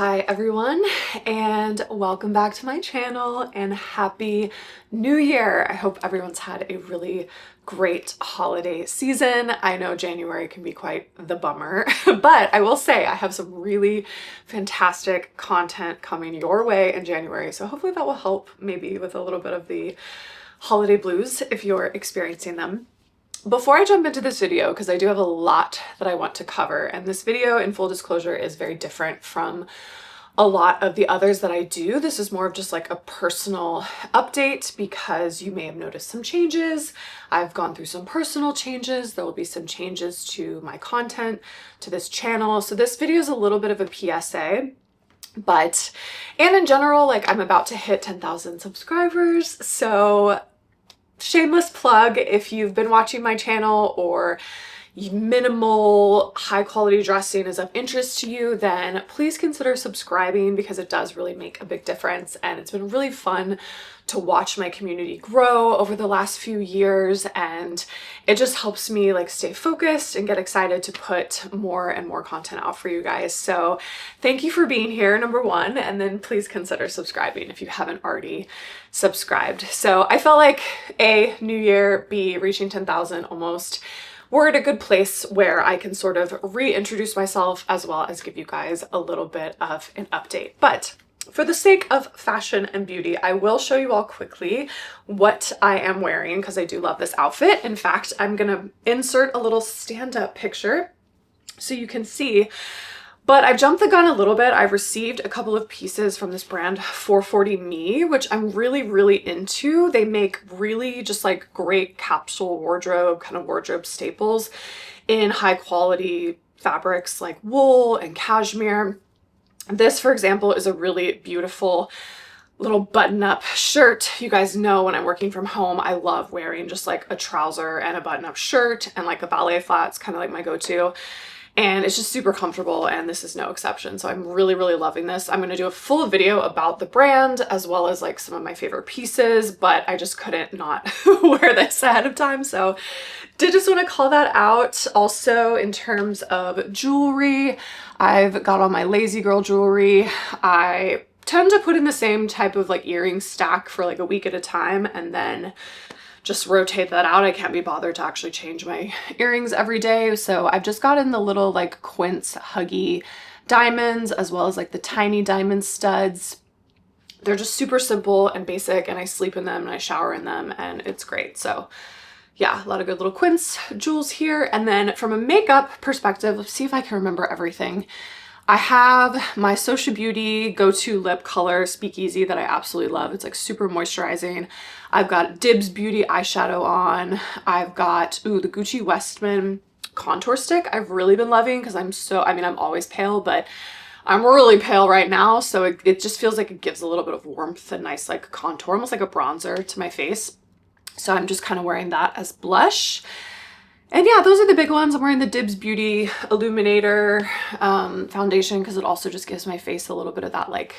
Hi everyone, and welcome back to my channel and happy new year. I hope everyone's had a really great holiday season. I know January can be quite the bummer, but I will say I have some really fantastic content coming your way in January. So hopefully that will help maybe with a little bit of the holiday blues if you're experiencing them. Before I jump into this video, because I do have a lot that I want to cover, and this video, in full disclosure, is very different from a lot of the others that I do. This is more of just like a personal update because you may have noticed some changes. I've gone through some personal changes. There will be some changes to my content, to this channel. So this video is a little bit of a PSA. And in general, like I'm about to hit 10,000 subscribers. So shameless plug, if you've been watching my channel or minimal high quality dressing is of interest to you, then please consider subscribing because it does really make a big difference. And it's been really fun to watch my community grow over the last few years, and it just helps me like stay focused and get excited to put more and more content out for you guys. So thank you for being here, number one, and then please consider subscribing if you haven't already subscribed. So I felt like A, New Year, B, reaching 10,000 almost, we're at a good place where I can sort of reintroduce myself as well as give you guys a little bit of an update. But for the sake of fashion and beauty, I will show you all quickly what I am wearing because I do love this outfit. In fact, I'm gonna insert a little stand-up picture so you can see. But I've jumped the gun a little bit. I've received a couple of pieces from this brand 440 Me, which I'm really into. They make really just like great capsule wardrobe, kind of wardrobe staples in high quality fabrics like wool and cashmere. This, for example, is a really beautiful little button-up shirt. You guys know when I'm working from home, I love wearing just like a trouser and a button-up shirt and like a ballet flats, kind of like my go-to. And it's just super comfortable, and this is no exception. So I'm really loving this. I'm gonna do a full video about the brand as well as like some of my favorite pieces, but I just couldn't not wear this ahead of time. So did just want to call that out. Also, in terms of jewelry, I've got all my lazy girl jewelry. I tend to put in the same type of like earring stack for like a week at a time and then just rotate that out. I can't be bothered to actually change my earrings every day. So I've just gotten the little like quince huggy diamonds as well as like the tiny diamond studs. They're just super simple and basic, and I sleep in them and I shower in them and it's great. So yeah, a lot of good little quince jewels here. And then from a makeup perspective, let's see if I can remember everything. I have my Social Beauty go-to lip color Speakeasy that I absolutely love. It's like super moisturizing. I've got Dibs Beauty eyeshadow on. I've got, the Gucci Westman contour stick I've really been loving because I'm always pale, but I'm really pale right now. So it just feels like it gives a little bit of warmth and nice like contour, almost like a bronzer to my face. So I'm just kind of wearing that as blush. And yeah, those are the big ones. I'm wearing the Dibs Beauty Illuminator foundation because it also just gives my face a little bit of that like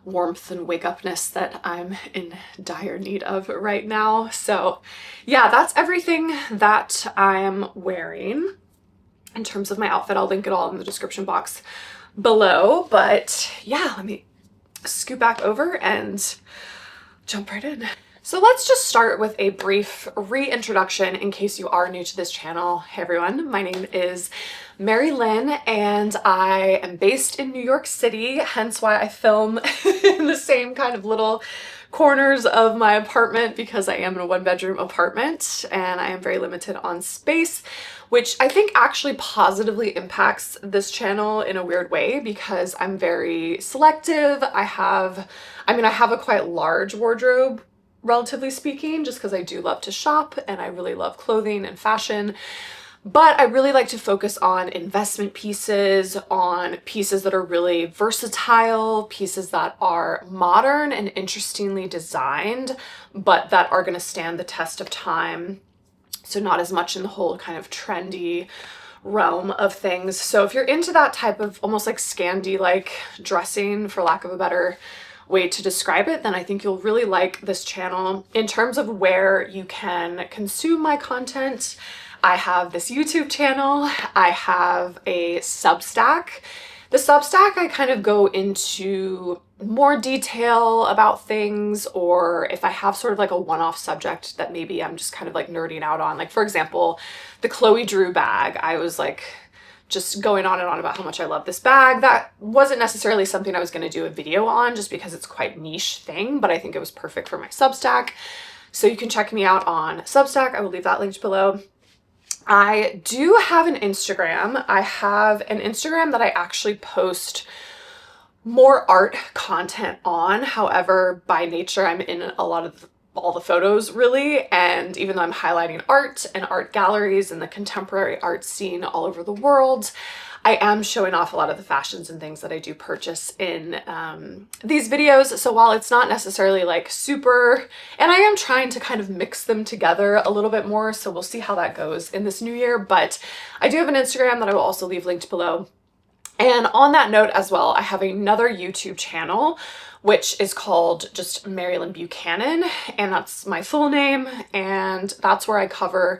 warmth and wake upness that I'm in dire need of right now. So yeah, that's everything that I'm wearing in terms of my outfit. I'll link it all in the description box below. But yeah, let me scoot back over and jump right in. So let's just start with a brief reintroduction in case you are new to this channel. Hey everyone, my name is Mary Lynn and I am based in New York City, hence why I film in the same kind of little corners of my apartment because I am in a one-bedroom apartment and I am very limited on space, which I think actually positively impacts this channel in a weird way because I'm very selective. I have a quite large wardrobe, relatively speaking, just because I do love to shop and I really love clothing and fashion. But I really like to focus on investment pieces, on pieces that are really versatile, pieces that are modern and interestingly designed, but that are going to stand the test of time. So not as much in the whole kind of trendy realm of things. So if you're into that type of almost like Scandi-like dressing, for lack of a better way to describe it, then I think you'll really like this channel. In terms of where you can consume my content, I have this YouTube channel, I have a Substack, The Substack, I kind of go into more detail about things, or if I have sort of like a one-off subject that maybe I'm just kind of like nerding out on. Like for example, the Chloe Drew bag. I was like just going on and on about how much I love this bag. That wasn't necessarily something I was going to do a video on just because it's quite niche thing, but I think it was perfect for my Substack. So you can check me out on Substack. I will leave that linked below. I do have an Instagram. I have an Instagram that I actually post more art content on. However, by nature, I'm in a lot of all the photos really. And even though I'm highlighting art and art galleries and the contemporary art scene all over the world, I am showing off a lot of the fashions and things that I do purchase in these videos. So while it's not necessarily like super, and I am trying to kind of mix them together a little bit more, so we'll see how that goes in this new year, but I do have an Instagram that I will also leave linked below. And on that note as well, I have another YouTube channel, which is called just Marilyn Buchanan, and that's my full name. And that's where I cover,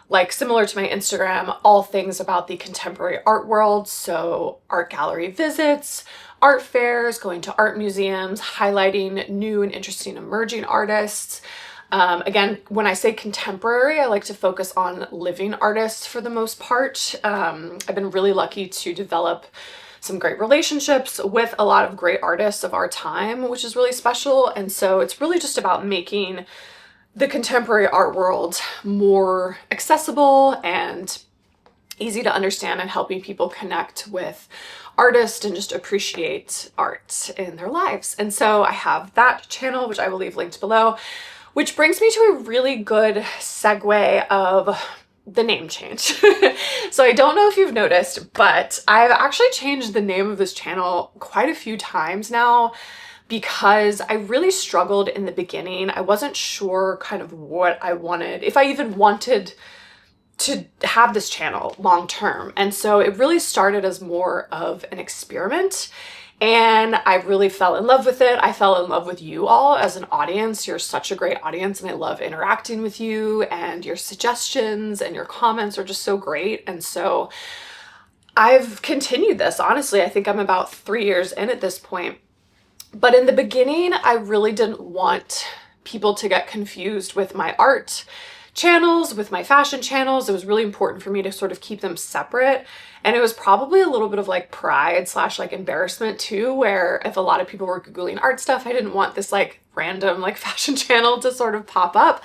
like similar to my Instagram, all things about the contemporary art world. So art gallery visits, art fairs, going to art museums, highlighting new and interesting emerging artists. Again, when I say contemporary, I like to focus on living artists for the most part. I've been really lucky to develop some great relationships with a lot of great artists of our time, which is really special. And so it's really just about making the contemporary art world more accessible and easy to understand, and helping people connect with artists and just appreciate art in their lives. And so I have that channel, which I will leave linked below. Which brings me to a really good segue of the name change. So I don't know if you've noticed, but I've actually changed the name of this channel quite a few times now because I really struggled in the beginning. I wasn't sure kind of what I wanted, if I even wanted to have this channel long term. And so it really started as more of an experiment. And I really fell in love with it. I fell in love with you all as an audience. You're such a great audience, and I love interacting with you, and your suggestions and your comments are just so great. And so I've continued this. Honestly, I think I'm about 3 years in at this point. But in the beginning, I really didn't want people to get confused with my art channels, with my fashion channels. It was really important for me to sort of keep them separate. And it was probably a little bit of like pride / like embarrassment too, where if a lot of people were Googling art stuff, I didn't want this like random like fashion channel to sort of pop up.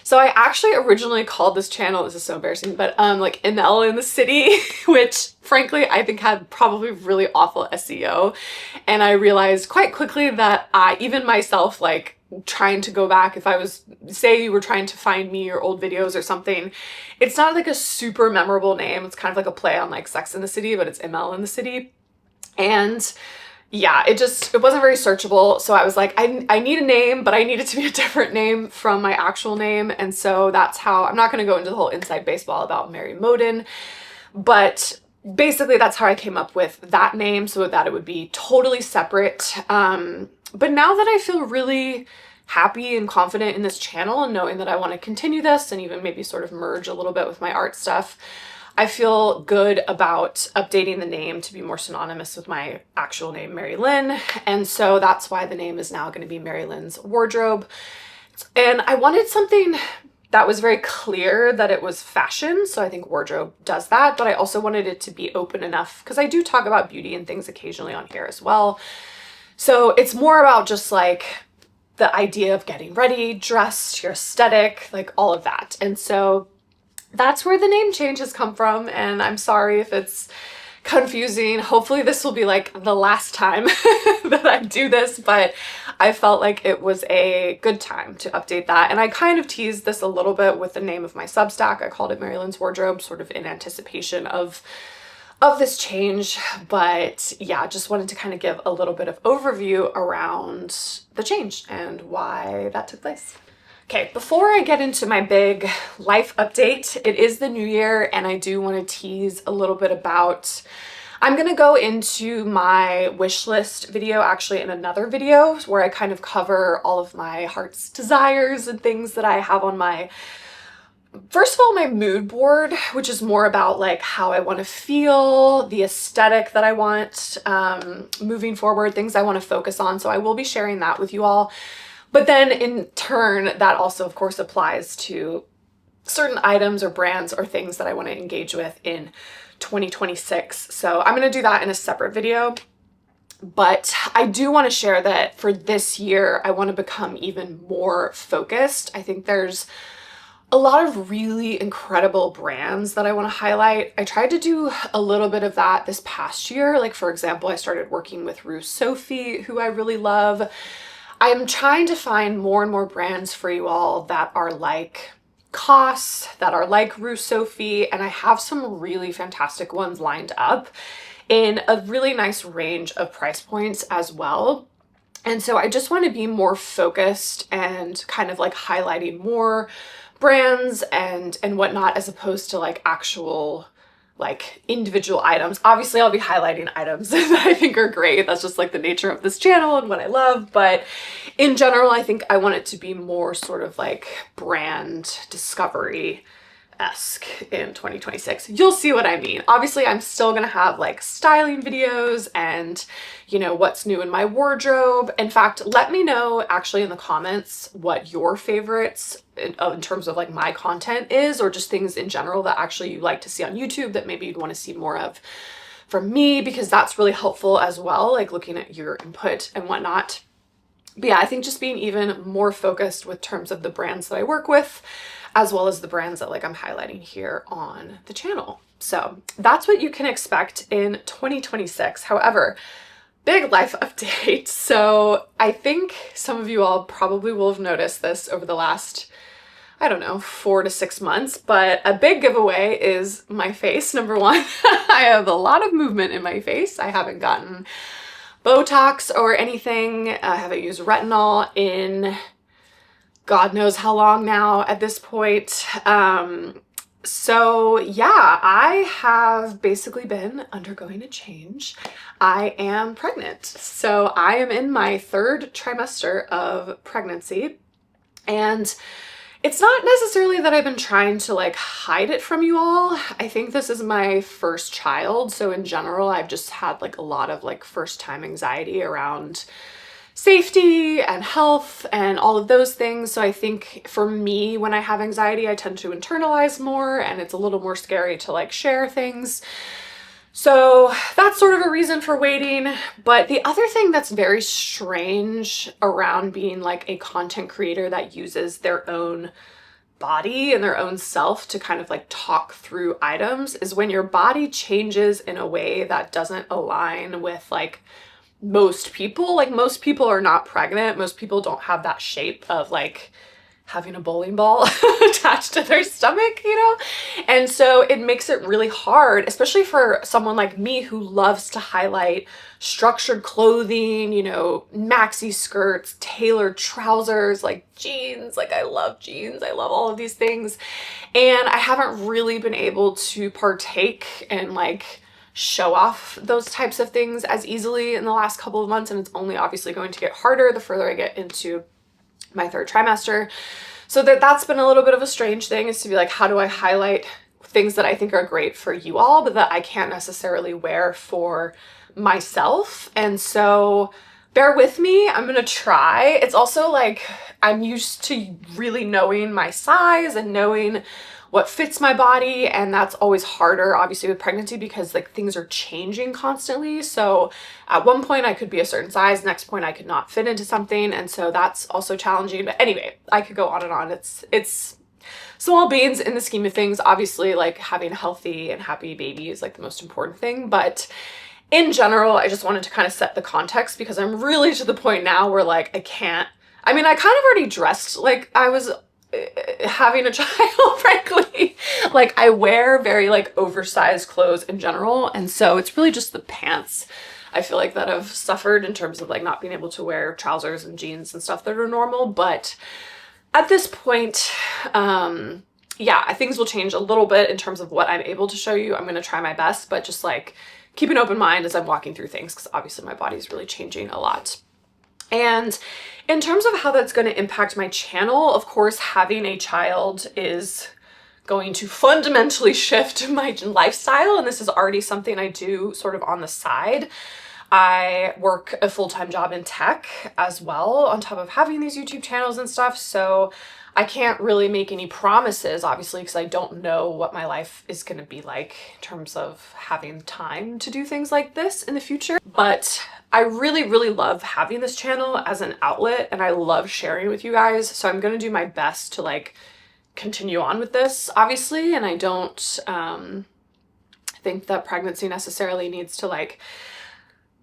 So I actually originally called this channel, this is so embarrassing, but like ML in the City, which frankly I think had probably really awful SEO. And I realized quite quickly that even myself, like trying to go back, if I was, say you were trying to find me or old videos or something, it's not like a super memorable name. It's kind of like a play on like Sex in the City, but it's ML in the City. And yeah, it wasn't very searchable. So I was like, I need a name, but I need it to be a different name from my actual name. And so that's how, I'm not going to go into the whole inside baseball about Mary Moden, but basically that's how I came up with that name, so that it would be totally separate. But now that I feel really happy and confident in this channel and knowing that I want to continue this and even maybe sort of merge a little bit with my art stuff, I feel good about updating the name to be more synonymous with my actual name, Mary Lynn. And so that's why the name is now going to be Mary Lynn's Wardrobe. And I wanted something that was very clear that it was fashion. So I think wardrobe does that, but I also wanted it to be open enough because I do talk about beauty and things occasionally on here as well. So it's more about just like the idea of getting ready, dressed, your aesthetic, like all of that. And so that's where the name change has come from. And I'm sorry if it's confusing. Hopefully this will be like the last time that I do this, but I felt like it was a good time to update that. And I kind of teased this a little bit with the name of my Substack. I called it Mary Lynn's Wardrobe, sort of in anticipation of this change. But yeah, just wanted to kind of give a little bit of overview around the change and why that took place. Okay, before I get into my big life update, it is the new year and I do want to tease a little bit about, I'm going to go into my wish list video actually in another video where I kind of cover all of my heart's desires and things that I have on my first of all, my mood board, which is more about like how I want to feel, the aesthetic that I want moving forward, things I want to focus on. So I will be sharing that with you all. But then in turn, that also, of course, applies to certain items or brands or things that I want to engage with in 2026. So I'm going to do that in a separate video. But I do want to share that for this year, I want to become even more focused. I think there's a lot of really incredible brands that I want to highlight. I tried to do a little bit of that this past year. Like, for example, I started working with Rue Sophie, who I really love. I'm trying to find more and more brands for you all that are like COS, that are like Rue Sophie, and I have some really fantastic ones lined up in a really nice range of price points as well. And so I just want to be more focused and kind of like highlighting more brands and whatnot, as opposed to like actual like individual items. Obviously, I'll be highlighting items that I think are great. That's just like the nature of this channel and what I love. But in general, I think I want it to be more sort of like brand discovery-esque in 2026. You'll see what I mean. Obviously, I'm still gonna have like styling videos and, you know, what's new in my wardrobe. In fact, let me know actually in the comments what your favorites in terms of like my content is, or just things in general that actually you like to see on YouTube that maybe you'd want to see more of from me, because that's really helpful as well, like looking at your input and whatnot. But yeah, I think just being even more focused with terms of the brands that I work with, as well as the brands that like I'm highlighting here on the channel. So that's what you can expect in 2026. However, big life update. So I think some of you all probably will have noticed this over the last, I don't know, 4 to 6 months, but a big giveaway is my face, number one. I have a lot of movement in my face. I haven't gotten Botox or anything. I haven't used retinol in God knows how long now at this point. So yeah, I have basically been undergoing a change. I am pregnant. So I am in my 3rd trimester of pregnancy, and it's not necessarily that I've been trying to like hide it from you all. I think this is my first child. So in general, I've just had like a lot of like first time anxiety around safety and health and all of those things. So I think for me, when I have anxiety, I tend to internalize more, and it's a little more scary to like share things. So that's sort of a reason for waiting. But the other thing that's very strange around being like a content creator that uses their own body and their own self to kind of like talk through items is when your body changes in a way that doesn't align with like most people. Like, most people are not pregnant. Most people don't have that shape of like having a bowling ball attached to their stomach, you know? And so it makes it really hard, especially for someone like me who loves to highlight structured clothing, you know, maxi skirts, tailored trousers, like jeans. Like, I love jeans. I love all of these things. And I haven't really been able to partake in like show off those types of things as easily in the last couple of months, and it's only obviously going to get harder the further I get into my 3rd trimester. So that's been a little bit of a strange thing, is to be like, how do I highlight things that I think are great for you all, but that I can't necessarily wear for myself? And so bear with me, I'm gonna try. It's also like, I'm used to really knowing my size and knowing what fits my body, and that's always harder obviously with pregnancy, because like things are changing constantly. So at one point I could be a certain size, next point I could not fit into something, and so that's also challenging. But anyway, I could go on and on. It's small beans in the scheme of things. Obviously, like having a healthy and happy baby is like the most important thing, but in general, I just wanted to kind of set the context, because I'm really to the point now where like I kind of already dressed like I was having a child, frankly. Like, I wear very like oversized clothes in general, and so it's really just the pants I feel like that have suffered in terms of like not being able to wear trousers and jeans and stuff that are normal. But at this point, yeah, things will change a little bit in terms of what I'm able to show you. I'm going to try my best, but just like keep an open mind as I'm walking through things, because obviously my body's really changing a lot. And in terms of how that's going to impact my channel, of course, having a child is going to fundamentally shift my lifestyle, and this is already something I do sort of on the side. I work a full-time job in tech as well on top of having these YouTube channels and stuff, so I can't really make any promises, obviously, because I don't know what my life is going to be like in terms of having time to do things like this in the future. But I really, really love having this channel as an outlet, and I love sharing with you guys, so I'm going to do my best to like continue on with this, obviously, and I don't think that pregnancy necessarily needs to like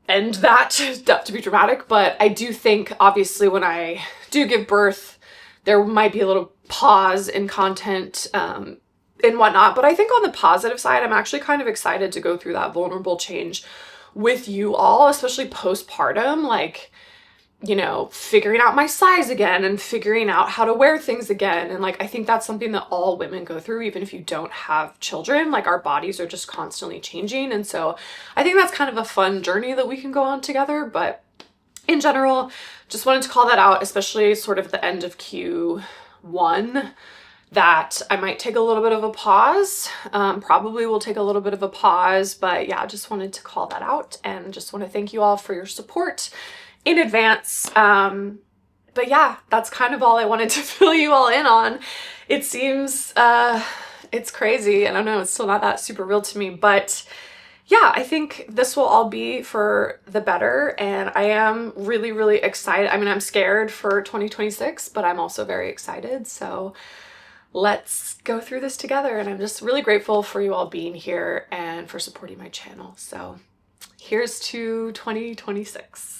end that to be dramatic, but I do think obviously when I do give birth, there might be a little pause in content and whatnot, but I think on the positive side, I'm actually kind of excited to go through that vulnerable change with you all, especially postpartum, like, you know, figuring out my size again and figuring out how to wear things again. And like, I think that's something that all women go through, even if you don't have children. Like, our bodies are just constantly changing. And so I think that's kind of a fun journey that we can go on together. But in general, just wanted to call that out, especially sort of at the end of Q1, that I might take a little bit of a pause. Probably will take a little bit of a pause, but yeah, just wanted to call that out and just want to thank you all for your support in advance. But yeah, that's kind of all I wanted to fill you all in on. It seems, it's crazy. I don't know, it's still not that super real to me, but yeah, I think this will all be for the better, and I am really, really excited. I mean, I'm scared for 2026, but I'm also very excited. So let's go through this together, and I'm just really grateful for you all being here and for supporting my channel. So here's to 2026.